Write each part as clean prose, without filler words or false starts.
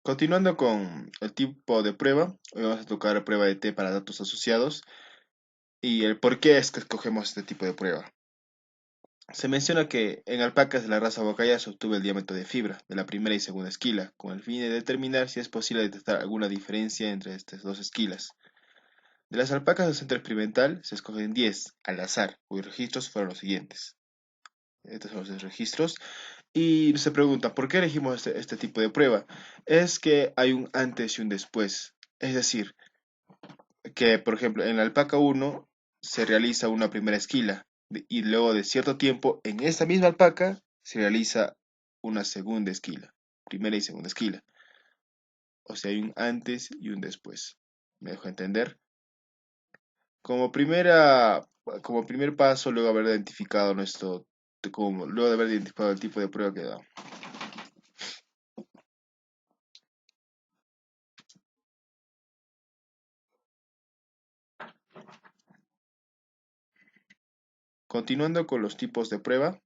Continuando con el tipo de prueba, hoy vamos a tocar la prueba de T para datos asociados y el por qué es que escogemos este tipo de prueba. Se menciona que en alpacas de la raza Huacaya se obtuvo el diámetro de fibra de la primera y segunda esquila, con el fin de determinar si es posible detectar alguna diferencia entre estas dos esquilas. De las alpacas del centro experimental se escogen 10 al azar, cuyos registros fueron los siguientes. Estos son los registros. Y se pregunta, ¿por qué elegimos este tipo de prueba? Es que hay un antes y un después. Es decir, que, por ejemplo, en la alpaca 1 se realiza una primera esquila y luego de cierto tiempo en esta misma alpaca se realiza una segunda esquila, primera y segunda esquila. O sea, hay un antes y un después. ¿Me dejo entender? Como primera, como primer paso, luego de haber identificado luego de haber identificado el tipo de prueba que da. Continuando con los tipos de prueba,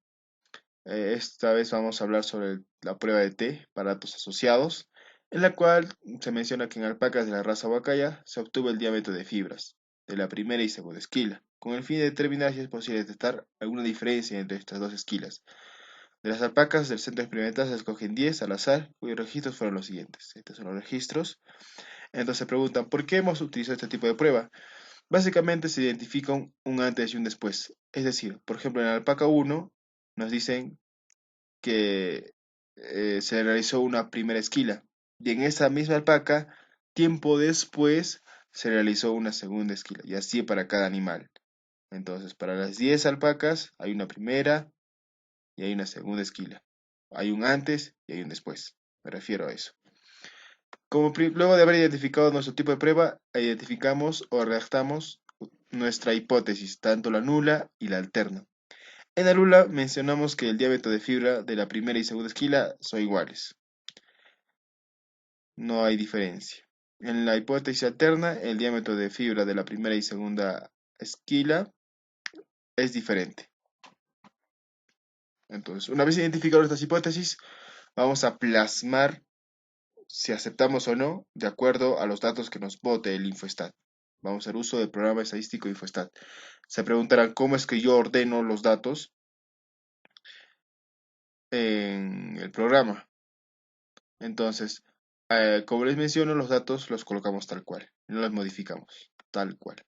esta vez vamos a hablar sobre la prueba de T para datos asociados, en la cual se menciona que en alpacas de la raza Huacaya se obtuvo el diámetro de fibras de la primera y segunda esquila, con el fin de determinar si es posible detectar alguna diferencia entre estas dos esquilas. De las alpacas del centro experimental se escogen 10 al azar, cuyos registros fueron los siguientes. Estos son los registros. Entonces se preguntan, ¿por qué hemos utilizado este tipo de prueba? Básicamente se identifica un antes y un después. Es decir, por ejemplo, en la alpaca 1 nos dicen que se realizó una primera esquila. Y en esa misma alpaca, tiempo después, se realizó una segunda esquila. Y así para cada animal. Entonces, para las 10 alpacas hay una primera y hay una segunda esquila. Hay un antes y hay un después. Me refiero a eso. Luego de haber identificado nuestro tipo de prueba, identificamos o redactamos nuestra hipótesis, tanto la nula y la alterna. En la nula mencionamos que el diámetro de fibra de la primera y segunda esquila son iguales. No hay diferencia. En la hipótesis alterna, el diámetro de fibra de la primera y segunda esquila es diferente. Entonces, una vez identificadas estas hipótesis, vamos a plasmar si aceptamos o no de acuerdo a los datos que nos bote el Infostat. Vamos a hacer uso del programa estadístico Infostat. Se preguntarán cómo es que yo ordeno los datos en el programa. Entonces, como les menciono, los datos los colocamos tal cual, no los modificamos, tal cual.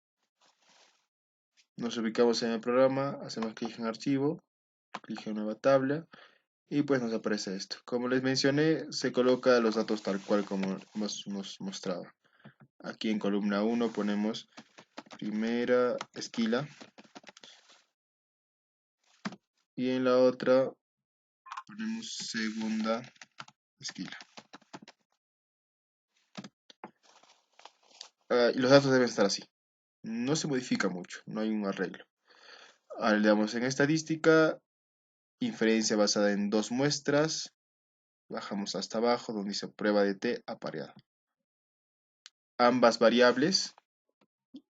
Nos ubicamos en el programa, hacemos clic en archivo, clic en nueva tabla y pues nos aparece esto. Como les mencioné, se coloca los datos tal cual como hemos mostrado. Aquí en columna 1 ponemos primera esquila y en la otra ponemos segunda esquila. Y los datos deben estar así. No se modifica mucho, no hay un arreglo. Ahora le damos en estadística, inferencia basada en dos muestras. Bajamos hasta abajo donde dice prueba de T apareada. Ambas variables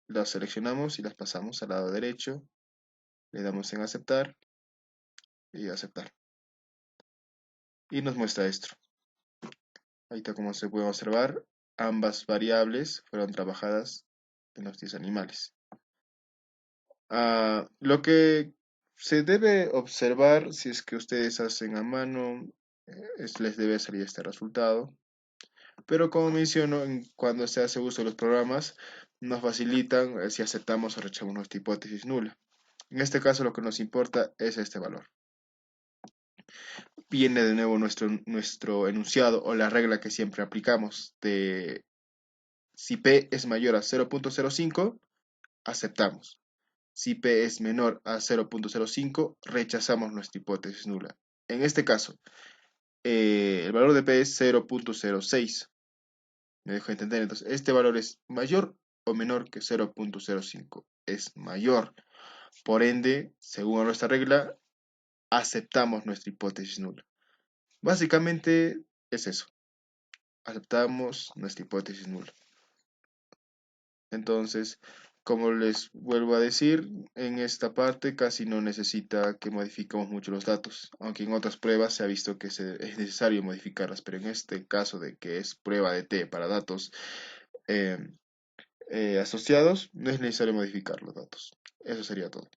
las seleccionamos y las pasamos al lado derecho. Le damos en aceptar y aceptar. Y nos muestra esto. Ahí está, como se puede observar, ambas variables fueron trabajadas en los 10 animales. Lo que se debe observar si es que ustedes hacen a mano, les debe salir este resultado. Pero como menciono, cuando se hace uso de los programas, nos facilitan si aceptamos o rechazamos nuestra hipótesis nula. En este caso lo que nos importa es este valor. Viene de nuevo nuestro enunciado o la regla que siempre aplicamos de si P es mayor a 0.05, aceptamos. Si P es menor a 0.05, rechazamos nuestra hipótesis nula. En este caso, el valor de P es 0.06. Me dejo entender, entonces este valor es mayor o menor que 0.05. Es mayor. Por ende, según nuestra regla, aceptamos nuestra hipótesis nula. Básicamente es eso. Aceptamos nuestra hipótesis nula. Entonces, Como les vuelvo a decir, en esta parte casi no necesita que modifiquemos mucho los datos, aunque en otras pruebas se ha visto que es necesario modificarlas, pero en este caso de que es prueba de T para datos eh, asociados, no es necesario modificar los datos. Eso sería todo.